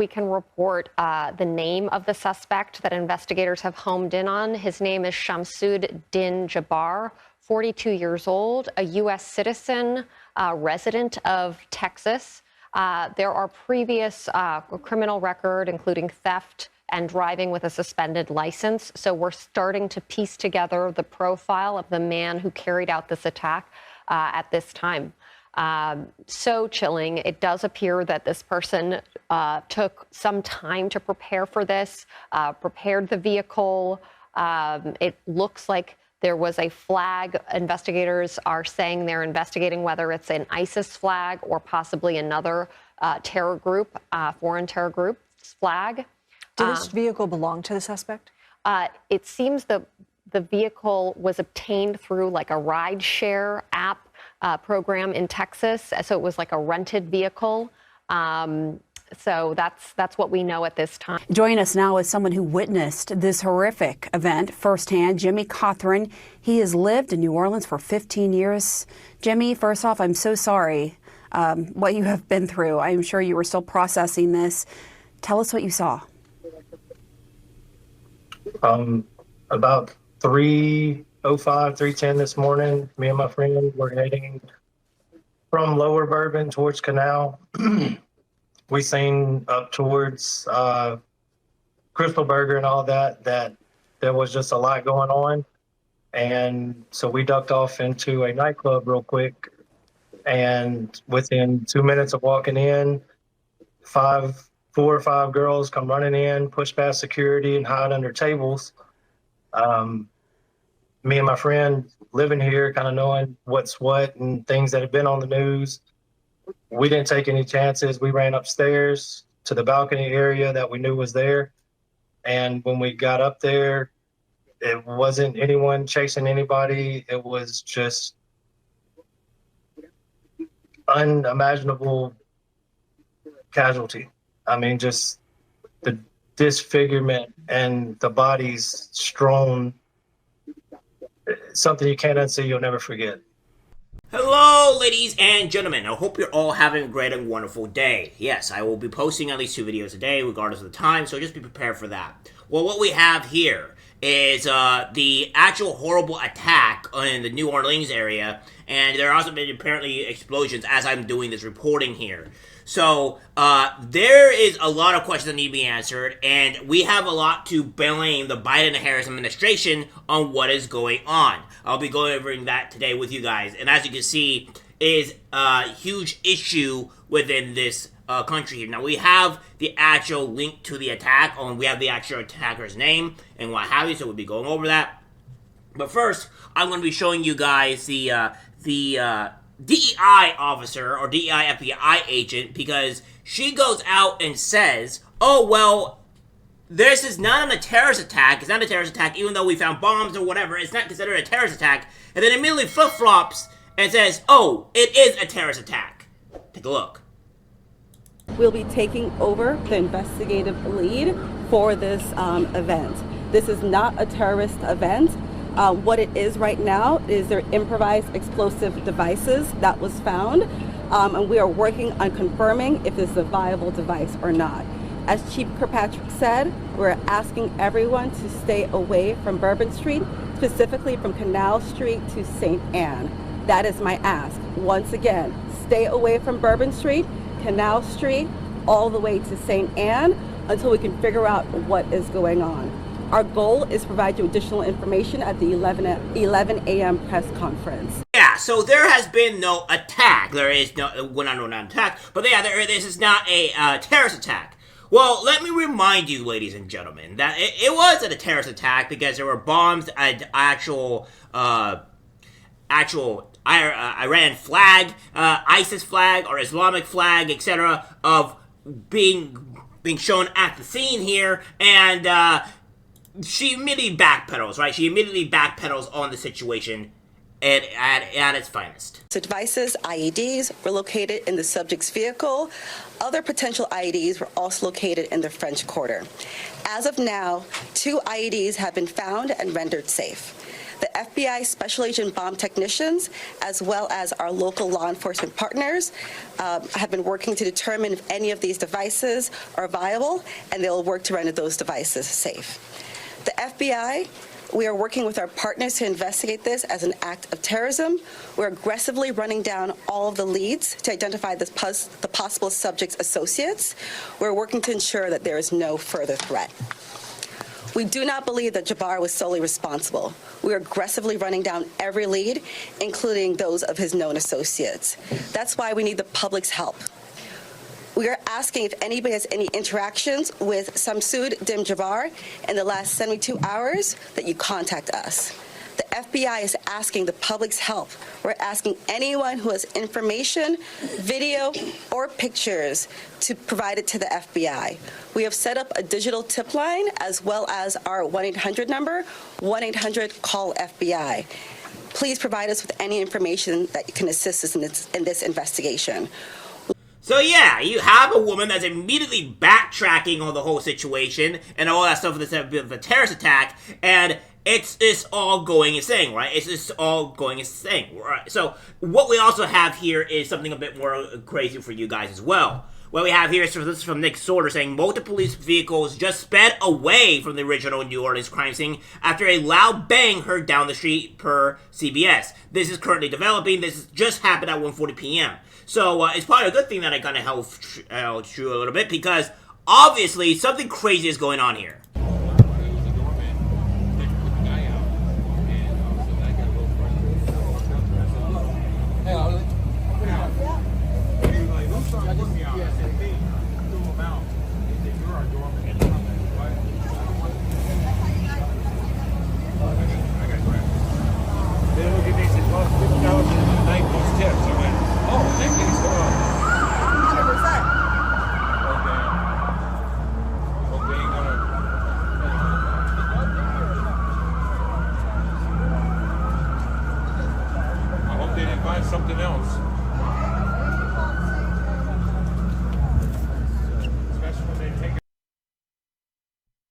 We can report the name of the suspect that investigators have homed in on. His name is Shamsud Din Jabbar, 42 years old, a U.S. citizen, resident of Texas. There are previous criminal record, including theft and driving with a suspended license. So we're starting to piece together the profile of the man who carried out this attack at this time. So chilling. It does appear that this person took some time to prepare for this, prepared the vehicle. It looks like there was a flag. Investigators are saying they're investigating whether it's an ISIS flag or possibly another terror group, foreign terror group's flag. Did this vehicle belong to the suspect? It seems the vehicle was obtained through like a ride share app program in Texas. So it was like a rented vehicle. So that's what we know at this time. Joining us now is someone who witnessed this horrific event firsthand, Jimmy Cothran. He has lived in New Orleans for 15 years. Jimmy, first off, I'm so sorry what you have been through. I'm sure you were still processing this. Tell us what you saw. About 3:05, 3:10 this morning, me and my friend were heading from Lower Bourbon towards Canal. We seen up towards Crystal Burger and all that there was just a lot going on. And so we ducked off into a nightclub real quick. And within 2 minutes of walking in, 4 or 5 girls come running in, push past security and hide under tables. Me and my friend living here, kind of knowing what's what and things that have been on the news. We didn't take any chances. We ran upstairs to the balcony area that we knew was there. And when we got up there, it wasn't anyone chasing anybody. It was just unimaginable casualty. I mean, just the disfigurement and the bodies strewn, something you can't unsee, you'll never forget. Hello, ladies and gentlemen. I hope you're all having a great and wonderful day. Yes, I will be posting at least 2 videos a day, regardless of the time, so just be prepared for that. Well, what we have here is the actual horrible attack in the New Orleans area, and there have also been apparently explosions as I'm doing this reporting here. So, there is a lot of questions that need to be answered, and we have a lot to blame the Biden-Harris administration on what is going on. I'll be going over that today with you guys, and as you can see, is a huge issue within this country here. Now, we have the actual link to the attack, we have the actual attacker's name, and what have you, so we'll be going over that. But first, I'm going to be showing you guys the DEI officer, or DEI FBI agent, because she goes out and says, oh, well, this is not a terrorist attack, it's not a terrorist attack, even though we found bombs or whatever, it's not considered a terrorist attack, and then immediately flip-flops and says, oh, it is a terrorist attack. Take a look. We'll be taking over the investigative lead for this event. This is not a terrorist event. What it is right now is their improvised explosive devices that was found, and we are working on confirming if this is a viable device or not. As Chief Kirkpatrick said, we're asking everyone to stay away from Bourbon Street, specifically from Canal Street to St. Anne. That is my ask. Once again, stay away from Bourbon Street, Canal Street, all the way to St. Anne until we can figure out what is going on. Our goal is to provide you additional information at the 11 a.m. press conference. Yeah, so there has been no attack. There is no, well, not an attack, but yeah, this is not a terrorist attack. Well, let me remind you, ladies and gentlemen, that it wasn't a terrorist attack because there were bombs and actual Iran flag, ISIS flag, or Islamic flag, etc., of being shown at the scene here, and she immediately backpedals, right? She immediately backpedals on the situation at its finest. So devices, IEDs, were located in the subject's vehicle. Other potential IEDs were also located in the French Quarter. As of now, 2 IEDs have been found and rendered safe. The The FBI Special Agent bomb technicians, as well as our local law enforcement partners, have been working to determine if any of these devices are viable, and they'll work to render those devices safe. The FBI, we are working with our partners to investigate this as an act of terrorism. We're aggressively running down all of the leads to identify the possible subject's associates. We're working to ensure that there is no further threat. We do not believe that Jabbar was solely responsible. We are aggressively running down every lead, including those of his known associates. That's why we need the public's help. We are asking if anybody has any interactions with Shamsud Din Jabbar in the last 72 hours that you contact us. The FBI is asking the public's help. We're asking anyone who has information, video, or pictures to provide it to the FBI. We have set up a digital tip line as well as our 1-800 number, 1-800-CALL-FBI. Please provide us with any information that can assist us in this investigation. So yeah, you have a woman that's immediately backtracking on the whole situation and all that stuff with the terrorist attack, and it's all going insane, right? It's just all going insane, right? So what we also have here is something a bit more crazy for you guys as well. What we have here is this is from Nick Sorter saying multiple police vehicles just sped away from the original New Orleans crime scene after a loud bang heard down the street per CBS. This is currently developing. This just happened at 1:40 p.m. So it's probably a good thing that I kind of held true a little bit, because obviously something crazy is going on here. Something else.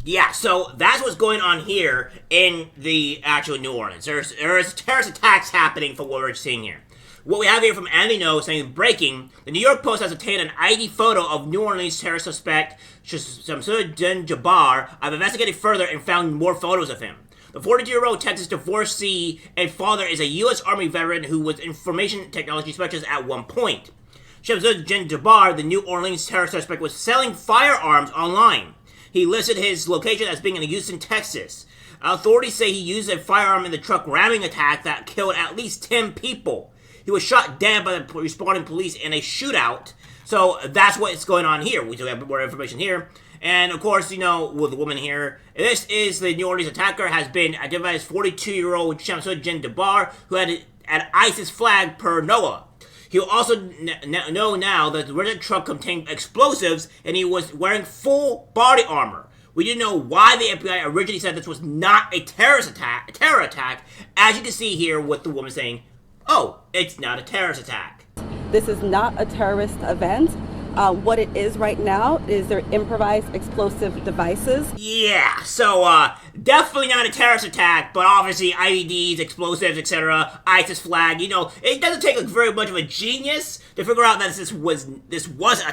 Yeah, so that's what's going on here in the actual New Orleans. There's terrorist attacks happening for what we're seeing here. What we have here from Andy No saying, breaking, the New York Post has obtained an ID photo of New Orleans terrorist suspect Shamsud Din Jabbar. I've investigated further and found more photos of him. The 42-year-old Texas divorcee and father is a U.S. Army veteran who was information technology specialist at one point. Shamsud Din Jabbar, the New Orleans terror suspect, was selling firearms online. He listed his location as being in Houston, Texas. Authorities say he used a firearm in the truck ramming attack that killed at least 10 people. He was shot dead by the responding police in a shootout. So that's what's going on here. We do have more information here. And of course, you know, with the woman here, this is the New Orleans attacker, has been identified as 42-year-old Shamsud Din Jabbar, who had an ISIS flag per NOAA. He'll also know now that the rented truck contained explosives, and he was wearing full body armor. We didn't know why the FBI originally said this was not a terror attack, as you can see here with the woman saying, oh, it's not a terrorist attack. This is not a terrorist event. What it is right now is their improvised explosive devices. Yeah, so definitely not a terrorist attack, but obviously IEDs, explosives, etc., ISIS flag. You know, it doesn't take very much of a genius to figure out that this was a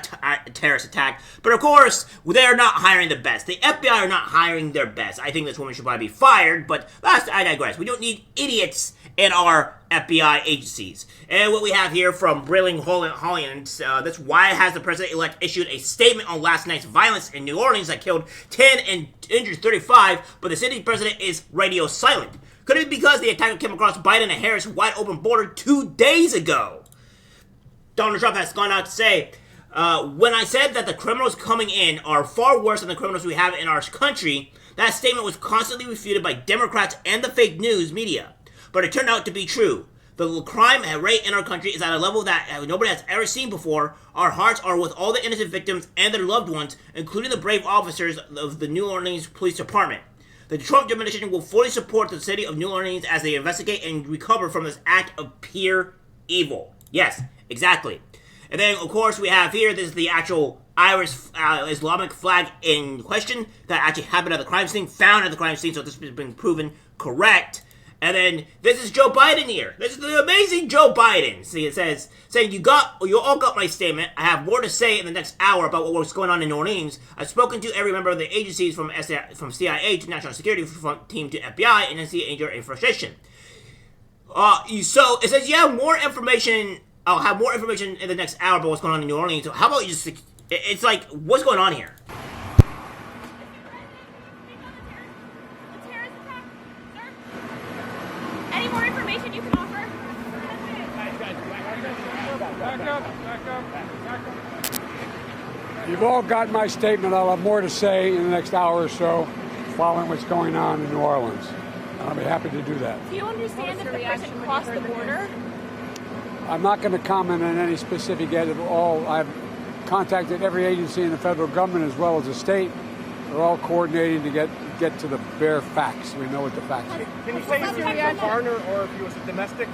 terrorist attack. But of course, they're not hiring the best. The FBI are not hiring their best. I think this woman should probably be fired, but I digress. We don't need idiots in our FBI agencies. And what we have here from Brilling Holland, that's why has the president-elect issued a statement on last night's violence in New Orleans that killed 10 and injured 35, but the city president is radio silent. Could it be because the attacker came across Biden and Harris' wide-open border 2 days ago? Donald Trump has gone out to say, when I said that the criminals coming in are far worse than the criminals we have in our country, that statement was constantly refuted by Democrats and the fake news media. But it turned out to be true. The crime rate in our country is at a level that nobody has ever seen before. Our hearts are with all the innocent victims and their loved ones, including the brave officers of the New Orleans Police Department. The Trump administration will fully support the city of New Orleans as they investigate and recover from this act of pure evil. Yes, exactly. And then, of course, we have here, this is the actual Irish Islamic flag in question that actually happened at the crime scene, found at the crime scene, so this has been proven correct. And then this is Joe Biden here. This is the amazing Joe Biden. See, it says, saying, you all got my statement. I have more to say in the next hour about what was going on in New Orleans. I've spoken to every member of the agencies from CIA to National Security Team to FBI and NC anger and frustration. So it says you have more information. I'll have more information in the next hour about what's going on in New Orleans. So how about you just, it's like, what's going on here? Any more information you can offer? Back up. You've all got my statement. I'll have more to say in the next hour or so following what's going on in New Orleans. I'll be happy to do that. Do you understand if the person crossed the border? I'm not going to comment on any specific at all. I've contacted every agency in the federal government as well as the state. They're all coordinating to get to the bare facts. We know what the facts are. Can you say if you're a foreigner or if you was domestic?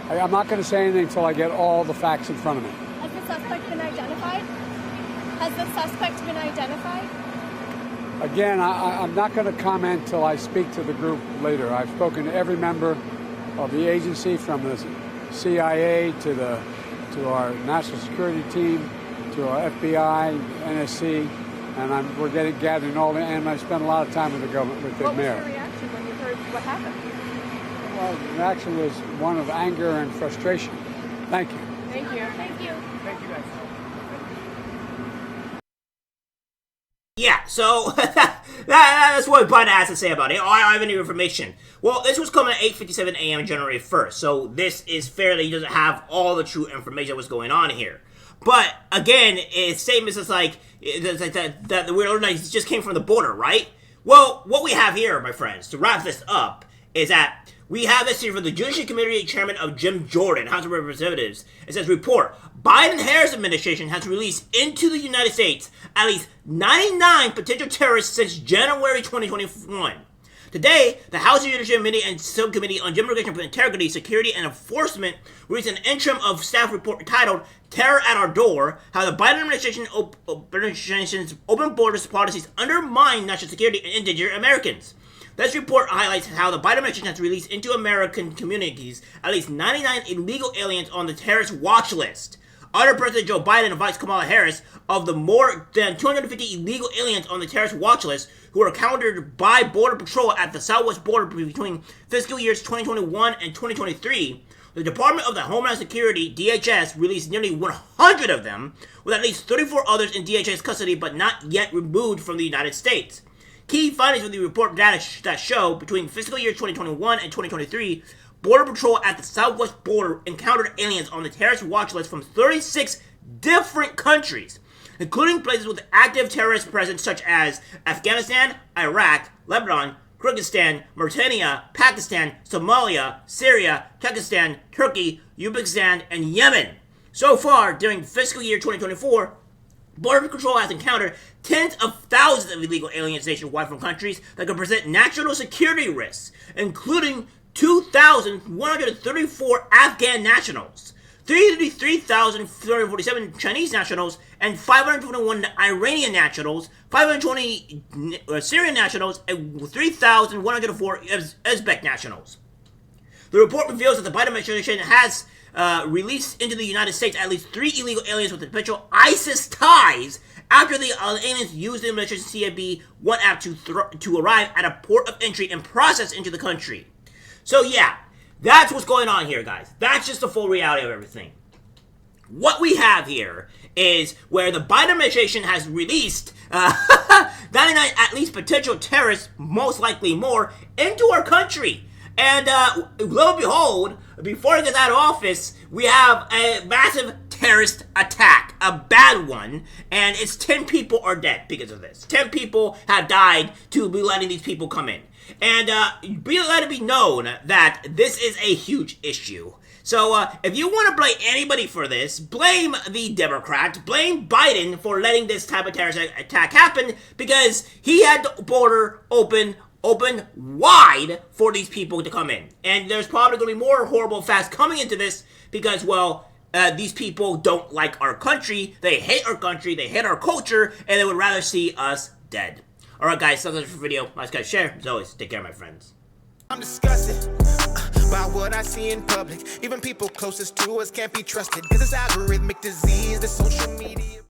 I'm not going to say anything until I get all the facts in front of me. Has the suspect been identified? Again, I'm not going to comment till I speak to the group later. I've spoken to every member of the agency, from the CIA to our national security team, to our FBI, NSC, and we're gathering all the. And I spent a lot of time with the government, with the mayor. What was your reaction when you heard what happened? Well, the reaction was one of anger and frustration. Thank you. Thank you. Thank you. Thank you guys. Yeah, so that's what Biden has to say about it. Oh, I don't have any information. Well, this was coming at 8:57 a.m. January 1st, so this is fairly, he doesn't have all the true information of what's going on here. But, again, his statement is like, that we're learning that he just came from the border, right? Well, what we have here, my friends, to wrap this up, is that we have this here from the Judiciary Committee Chairman of Jim Jordan, House of Representatives. It says, report, Biden-Harris administration has released into the United States at least 99 potential terrorists since January 2021. Today, the House Judiciary Committee and Subcommittee on Immigration for Integrity, Security, and Enforcement released an interim of staff report titled Terror at Our Door, How the Biden Administration's Open Borders Policies Undermine National Security and Endanger Americans. This report highlights how the Biden administration has released into American communities at least 99 illegal aliens on the terrorist watch list. Under President Joe Biden and Vice Kamala Harris, of the more than 250 illegal aliens on the terrorist watch list who were encountered by Border Patrol at the southwest border between fiscal years 2021 and 2023, the Department of the Homeland Security, DHS, released nearly 100 of them, with at least 34 others in DHS custody but not yet removed from the United States. Key findings of the report data that show between fiscal year 2021 and 2023, Border Patrol at the southwest border encountered aliens on the terrorist watch list from 36 different countries, including places with active terrorist presence such as Afghanistan, Iraq, Lebanon, Kyrgyzstan, Mauritania, Pakistan, Somalia, Syria, Tajikistan, Turkey, Uzbekistan, and Yemen. So far, during fiscal year 2024, Border Patrol has encountered tens of thousands of illegal aliens nationwide from countries that could present national security risks, including 2,134 Afghan nationals, 3,347 Chinese nationals, and 521 Iranian nationals, 520 Syrian nationals, and 3,104 Uzbek nationals. The report reveals that the Biden administration has released into the United States at least 3 illegal aliens with potential ISIS ties after the aliens used the administration's CAB-1 app to arrive at a port of entry and process into the country. So yeah, that's what's going on here, guys. That's just the full reality of everything. What we have here is where the Biden administration has released 99 at least potential terrorists, most likely more, into our country. And lo and behold, before he gets out of office, we have a massive terrorist attack, a bad one, and it's 10 people are dead because of this. 10 people have died to be letting these people come in. And let it be known that this is a huge issue. So if you want to blame anybody for this, blame the Democrat, blame Biden for letting this type of terrorist attack happen, because he had the border open wide for these people to come in. And there's probably going to be more horrible facts coming into this because, well, these people don't like our country, they hate our country, they hate our culture, and they would rather see us dead. Alright guys, so that's it for the video. Like, guys, share. As always, take care, my friends. I'm disgusted by what I see in public. Even people closest to us can't be trusted, 'cause it's algorithmic disease, the social media.